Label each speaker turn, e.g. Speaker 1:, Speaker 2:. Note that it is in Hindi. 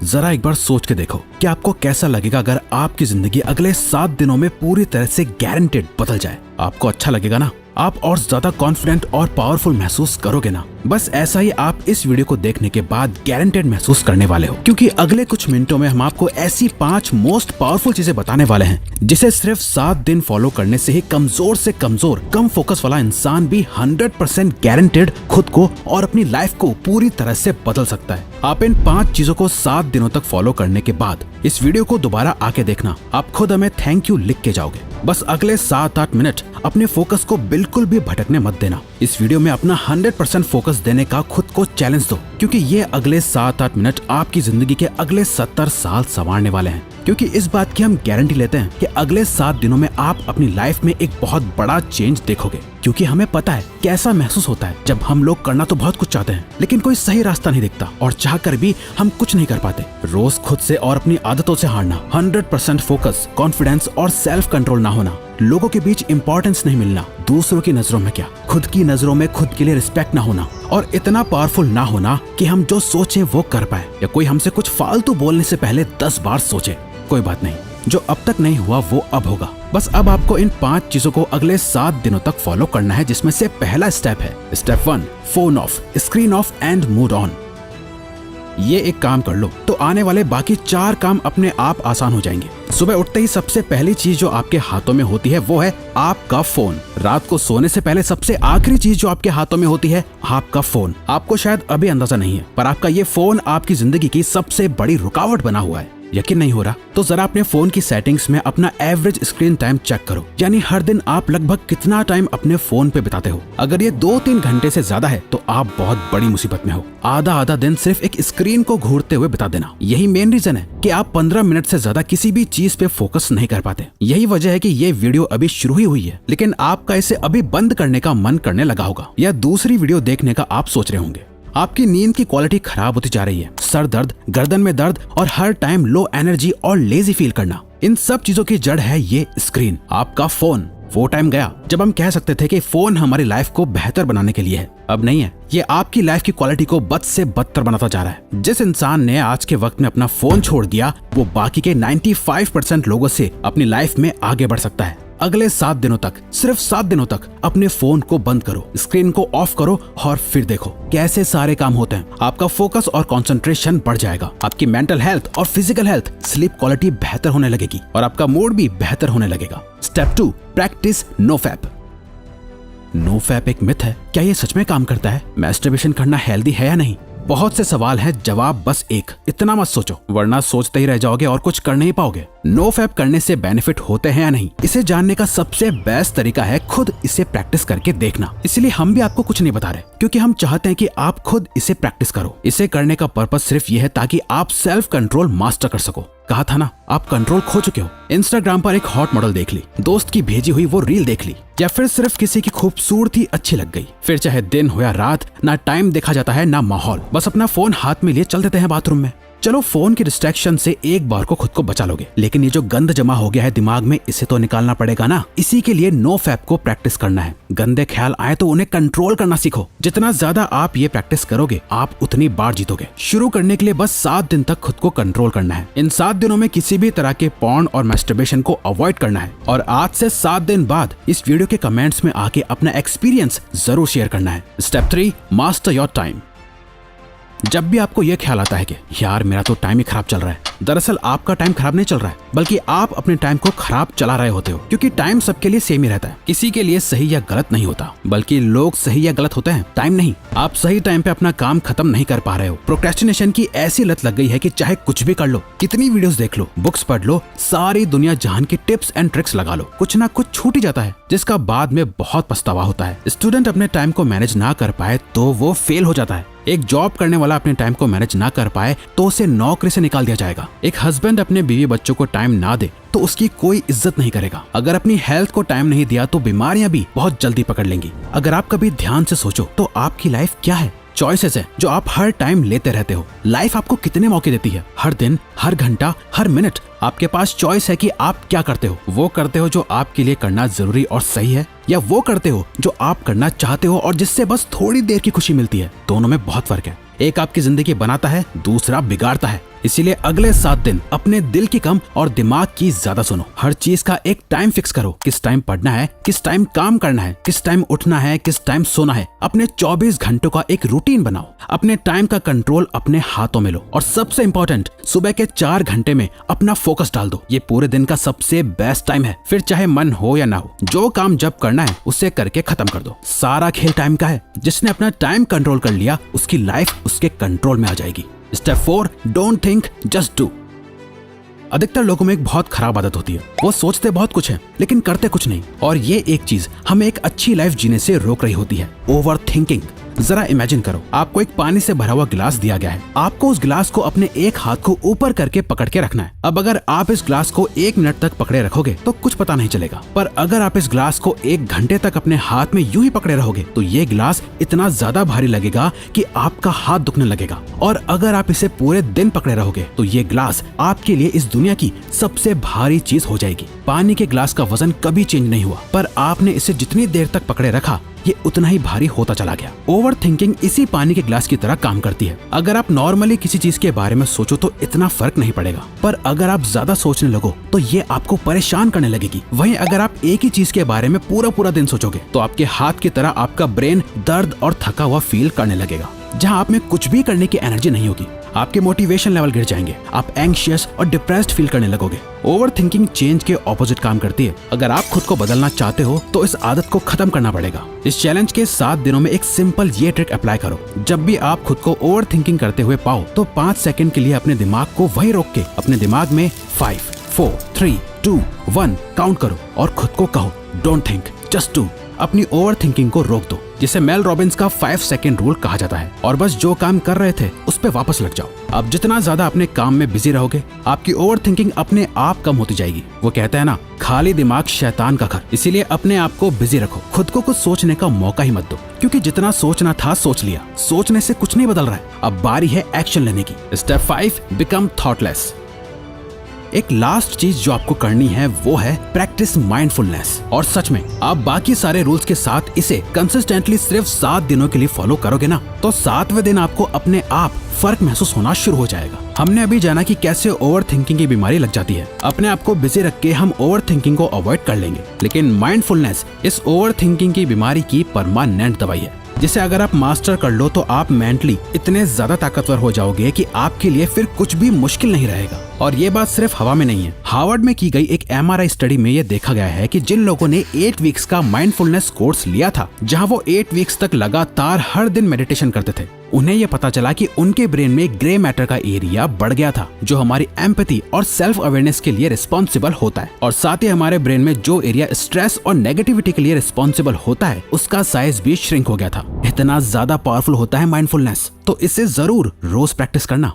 Speaker 1: जरा एक बार सोच के देखो कि आपको कैसा लगेगा अगर आपकी जिंदगी अगले 7 दिनों में पूरी तरह से गारंटेड बदल जाए। आपको अच्छा लगेगा ना? आप और ज्यादा कॉन्फिडेंट और पावरफुल महसूस करोगे ना? बस ऐसा ही आप इस वीडियो को देखने के बाद गारंटेड महसूस करने वाले हो, क्योंकि अगले कुछ मिनटों में हम आपको ऐसी 5 मोस्ट पावरफुल चीजें बताने वाले हैं जिसे सिर्फ 7 दिन फॉलो करने से ही कमजोर से कमजोर कम फोकस वाला इंसान भी 100% गारंटेड खुद को और अपनी लाइफ को पूरी तरह से बदल सकता है। आप इन 5 चीजों को 7 दिनों तक फॉलो करने के बाद इस वीडियो को दोबारा आके देखना, आप खुद हमें थैंक यू लिख के जाओगे। बस अगले 7-8 मिनट अपने फोकस को बिल्कुल भी भटकने मत देना। इस वीडियो में अपना 100% फोकस देने का खुद को चैलेंज दो, क्योंकि ये अगले 7-8 मिनट आपकी जिंदगी के अगले 70 साल संवारने वाले हैं। क्योंकि इस बात की हम गारंटी लेते हैं कि अगले 7 दिनों में आप अपनी लाइफ में एक बहुत बड़ा चेंज देखोगे, क्योंकि हमें पता है कैसा महसूस होता है जब हम लोग करना तो बहुत कुछ चाहते हैं लेकिन कोई सही रास्ता नहीं दिखता और चाहकर भी हम कुछ नहीं कर पाते। रोज खुद से और अपनी आदतों से हारना, 100% फोकस, कॉन्फिडेंस और सेल्फ कंट्रोल ना होना, लोगों के बीच इंपॉर्टेंस नहीं मिलना, दूसरों की नजरों में क्या खुद की नजरों में खुद के लिए रिस्पेक्ट ना होना और इतना पावरफुल ना होना कि हम जो सोचे वो कर पाए, या कोई हमसे कुछ फालतू बोलने से पहले 10 बार सोचे। कोई बात नहीं, जो अब तक नहीं हुआ वो अब होगा। बस अब आपको इन 5 चीजों को अगले 7 दिनों तक फॉलो करना है, जिसमें से पहला स्टेप है step 1, phone of, screen of and mood on. ये एक काम कर लो तो आने वाले बाकी 4 काम अपने आप आसान हो जाएंगे। सुबह उठते ही सबसे पहली चीज जो आपके हाथों में होती है वो है आपका फोन। रात को सोने से पहले सबसे आखिरी चीज जो आपके हाथों में होती है आपका फोन। आपको शायद अभी अंदाजा नहीं है, पर आपका ये फोन आपकी जिंदगी की सबसे बड़ी रुकावट बना हुआ है। यकीन नहीं हो रहा तो जरा अपने फोन की सेटिंग्स में अपना एवरेज स्क्रीन टाइम चेक करो, यानी हर दिन आप लगभग कितना टाइम अपने फोन पे बिताते हो। अगर ये 2-3 घंटे से ज्यादा है तो आप बहुत बड़ी मुसीबत में हो। आधा दिन सिर्फ एक स्क्रीन को घूरते हुए बिता देना, यही मेन रीजन है कि आप 15 मिनट से ज्यादा किसी भी चीज पे फोकस नहीं कर पाते। यही वजह है कि ये वीडियो अभी शुरू ही हुई है, लेकिन आपका इसे अभी बंद करने का मन करने लगा होगा, या दूसरी वीडियो देखने का आप सोच रहे होंगे। आपकी नींद की क्वालिटी खराब होती जा रही है, सर दर्द, गर्दन में दर्द और हर टाइम लो एनर्जी और लेजी फील करना, इन सब चीजों की जड़ है ये स्क्रीन, आपका फोन। वो टाइम गया जब हम कह सकते थे कि फोन हमारी लाइफ को बेहतर बनाने के लिए है, अब नहीं है। ये आपकी लाइफ की क्वालिटी को बद से बदतर बनाता जा रहा है। जिस इंसान ने आज के वक्त में अपना फोन छोड़ दिया वो बाकी के 95% लोगों से अपनी लाइफ में आगे बढ़ सकता है। अगले 7 दिनों तक, सिर्फ 7 दिनों तक अपने फोन को बंद करो, स्क्रीन को ऑफ करो और फिर देखो कैसे सारे काम होते हैं। आपका फोकस और कंसंट्रेशन बढ़ जाएगा, आपकी मेंटल हेल्थ और फिजिकल हेल्थ, स्लीप क्वालिटी बेहतर होने लगेगी और आपका मूड भी बेहतर होने लगेगा। Step 2, practice no fap. No fap एक मिथ है, क्या ये सच में काम करता है? मैस्टरबेशन करना हेल्दी है या नहीं? बहुत से सवाल है, जवाब बस एक, इतना मत सोचो वरना सोचते ही रह जाओगे और कुछ कर नहीं पाओगे। नो फैप करने से बेनिफिट होते हैं या नहीं, इसे जानने का सबसे बेस्ट तरीका है खुद इसे प्रैक्टिस करके देखना। इसलिए हम भी आपको कुछ नहीं बता रहे, क्योंकि हम चाहते हैं कि आप खुद इसे प्रैक्टिस करो। इसे करने का पर्पस सिर्फ ये है ताकि आप सेल्फ कंट्रोल मास्टर कर सको। कहा था ना, आप कंट्रोल खो चुके हो। इंस्टाग्राम पर एक हॉट मॉडल देख ली, दोस्त की भेजी हुई वो रील देख ली, या फिर सिर्फ किसी की खूबसूरती अच्छी लग गई, फिर चाहे दिन हो या रात, ना टाइम देखा जाता है ना माहौल, बस अपना फोन हाथ में लिए चल देते हैं बाथरूम में। चलो फोन की डिस्ट्रैक्शन से एक बार को खुद को बचा लोगे, लेकिन ये जो गंद जमा हो गया है दिमाग में, इसे तो निकालना पड़ेगा ना। इसी के लिए नो फैप को प्रैक्टिस करना है। गंदे ख्याल आए तो उन्हें कंट्रोल करना सीखो। जितना ज्यादा आप ये प्रैक्टिस करोगे आप उतनी बार जीतोगे। शुरू करने के लिए बस 7 दिन तक खुद को कंट्रोल करना है। इन 7 दिनों में किसी भी तरह के पॉर्न और मैस्टरबेशन को अवॉइड करना है, और आज से 7 दिन बाद इस वीडियो के कमेंट्स में आके अपना एक्सपीरियंस जरूर शेयर करना है। Step 3, master your time. जब भी आपको यह ख्याल आता है कि यार मेरा तो टाइम ही खराब चल रहा है, दरअसल आपका टाइम खराब नहीं चल रहा है, बल्कि आप अपने टाइम को खराब चला रहे होते हो। क्योंकि टाइम सबके लिए सेम ही रहता है, किसी के लिए सही या गलत नहीं होता, बल्कि लोग सही या गलत होते हैं, टाइम नहीं। आप सही टाइम पे अपना काम खत्म नहीं कर पा रहे हो। प्रोक्रेस्टिनेशन की ऐसी लत लग गई है कि चाहे कुछ भी कर लो, कितनी वीडियोस देख लो, बुक्स पढ़ लो, सारी दुनिया जहान की टिप्स एंड ट्रिक्स लगा लो, कुछ ना कुछ छूट ही जाता है, जिसका बाद में बहुत पछतावा होता है। स्टूडेंट अपने टाइम को मैनेज ना कर पाए तो वो फेल हो जाता है। एक जॉब करने वाला अपने टाइम को मैनेज ना कर पाए तो उसे नौकरी से निकाल दिया जाएगा। एक हस्बैंड अपने बीवी बच्चों को टाइम ना दे तो उसकी कोई इज्जत नहीं करेगा। अगर अपनी हेल्थ को टाइम नहीं दिया तो बीमारियां भी बहुत जल्दी पकड़ लेंगी। अगर आप कभी ध्यान से सोचो तो आपकी लाइफ क्या है? चॉइसेस है जो आप हर टाइम लेते रहते हो। लाइफ आपको कितने मौके देती है? हर दिन, हर घंटा, हर मिनट आपके पास चॉइस है कि आप क्या करते हो। वो करते हो जो आपके लिए करना जरूरी और सही है, या वो करते हो जो आप करना चाहते हो और जिससे बस थोड़ी देर की खुशी मिलती है। दोनों में बहुत फर्क है। एक आपकी जिंदगी बनाता है, दूसरा बिगाड़ता है। इसीलिए अगले 7 दिन अपने दिल की कम और दिमाग की ज्यादा सुनो। हर चीज का एक टाइम फिक्स करो, किस टाइम पढ़ना है, किस टाइम काम करना है, किस टाइम उठना है, किस टाइम सोना है। अपने 24 घंटों का एक रूटीन बनाओ। अपने टाइम का कंट्रोल अपने हाथों में लो और सबसे इंपॉर्टेंट, सुबह के 4 घंटे में अपना फोकस डाल दो। ये पूरे दिन का सबसे बेस्ट टाइम है। फिर चाहे मन हो या ना हो, जो काम जब करना है उसे करके खत्म कर दो। सारा खेल टाइम का है। जिसने अपना टाइम कंट्रोल कर लिया, उसकी लाइफ उसके कंट्रोल में आ जाएगी। Step 4, don't think, just do. अधिकतर लोगों में एक बहुत खराब आदत होती है, वो सोचते बहुत कुछ है लेकिन करते कुछ नहीं। और ये एक चीज हमें एक अच्छी लाइफ जीने से रोक रही होती है, ओवर थिंकिंग। जरा इमेजिन करो, आपको एक पानी से भरा हुआ गिलास दिया गया है। आपको उस गिलास को अपने एक हाथ को ऊपर करके पकड़ के रखना है। अब अगर आप इस गिलास को 1 मिनट तक पकड़े रखोगे तो कुछ पता नहीं चलेगा, पर अगर आप इस गिलास को 1 घंटे तक अपने हाथ में यूं ही पकड़े रहोगे तो ये गिलास इतना ज्यादा भारी लगेगा कि आपका हाथ दुखने लगेगा। और अगर आप इसे पूरे दिन पकड़े रहोगे तो ये गिलास आपके लिए इस दुनिया की सबसे भारी चीज हो जाएगी। पानी के गिलास का वजन कभी चेंज नहीं हुआ, पर आपने इसे जितनी देर तक पकड़े रखा ये उतना ही भारी होता चला गया। ओवर थिंकिंग इसी पानी के ग्लास की तरह काम करती है। अगर आप नॉर्मली किसी चीज के बारे में सोचो तो इतना फर्क नहीं पड़ेगा, पर अगर आप ज्यादा सोचने लगो तो ये आपको परेशान करने लगेगी। वहीं अगर आप एक ही चीज के बारे में पूरा दिन सोचोगे तो आपके हाथ की तरह आपका ब्रेन दर्द और थका हुआ फील करने लगेगा। जहाँ आप में कुछ भी करने की एनर्जी नहीं होगी, आपके मोटिवेशन लेवल गिर जाएंगे, आप एंग्शियस और डिप्रेस्ड फील करने लगोगे। ओवर थिंकिंग चेंज के ऑपोजिट काम करती है। अगर आप खुद को बदलना चाहते हो तो इस आदत को खत्म करना पड़ेगा। इस चैलेंज के 7 दिनों में एक सिंपल ये ट्रिक अप्लाई करो। जब भी आप खुद को ओवर थिंकिंग करते हुए पाओ तो 5 सेकंड के लिए अपने दिमाग को वहीं रोक के अपने दिमाग में 5, 4, 3, 2, 1 काउंट करो और खुद को कहो, डोंट थिंक, जस्ट डू। अपनी ओवर थिंकिंग को रोक दो, जिसे मेल रॉबिन्स का 5 सेकंड रूल कहा जाता है। और बस जो काम कर रहे थे उस पे वापस लग जाओ। अब जितना ज्यादा अपने काम में बिजी रहोगे, आपकी ओवर थिंकिंग अपने आप कम होती जाएगी। वो कहते हैं ना, खाली दिमाग शैतान का घर। इसीलिए अपने आप को बिजी रखो, खुद को कुछ सोचने का मौका ही मत दो, क्योंकि जितना सोचना था सोच लिया। सोचने से कुछ नहीं बदल रहा है, अब बारी है एक्शन लेने की। Step 5, become thoughtless. एक लास्ट चीज जो आपको करनी है वो है प्रैक्टिस माइंडफुलनेस। और सच में आप बाकी सारे रूल्स के साथ इसे कंसिस्टेंटली सिर्फ 7 दिनों के लिए फॉलो करोगे ना, तो 7वें दिन आपको अपने आप फर्क महसूस होना शुरू हो जाएगा। हमने अभी जाना कि कैसे ओवर थिंकिंग की बीमारी लग जाती है। अपने आप को बिजी रख के हम ओवर थिंकिंग को अवॉइड कर लेंगे, लेकिन माइंडफुलनेस इस ओवर थिंकिंग की बीमारी की परमानेंट दवाई है, जिसे अगर आप मास्टर कर लो तो आप मेंटली इतने ज्यादा ताकतवर हो जाओगे कि आपके लिए फिर कुछ भी मुश्किल नहीं रहेगा। और ये बात सिर्फ हवा में नहीं है। हार्वर्ड में की गई एक MRI स्टडी में ये देखा गया है कि जिन लोगों ने 8 वीक्स का माइंडफुलनेस कोर्स लिया था, जहां वो 8 वीक्स तक लगातार हर दिन मेडिटेशन करते थे, उन्हें ये पता चला कि उनके ब्रेन में ग्रे मैटर का एरिया बढ़ गया था, जो हमारी एम्पैथी और सेल्फ अवेयरनेस के लिए रिस्पॉन्सिबल होता है। और साथ ही हमारे ब्रेन में जो एरिया स्ट्रेस और नेगेटिविटी के लिए रिस्पॉन्सिबल होता है, उसका साइज भी श्रिंक हो गया था। इतना ज्यादा पावरफुल होता है माइंडफुलनेस, तो इसे जरूर रोज प्रैक्टिस करना।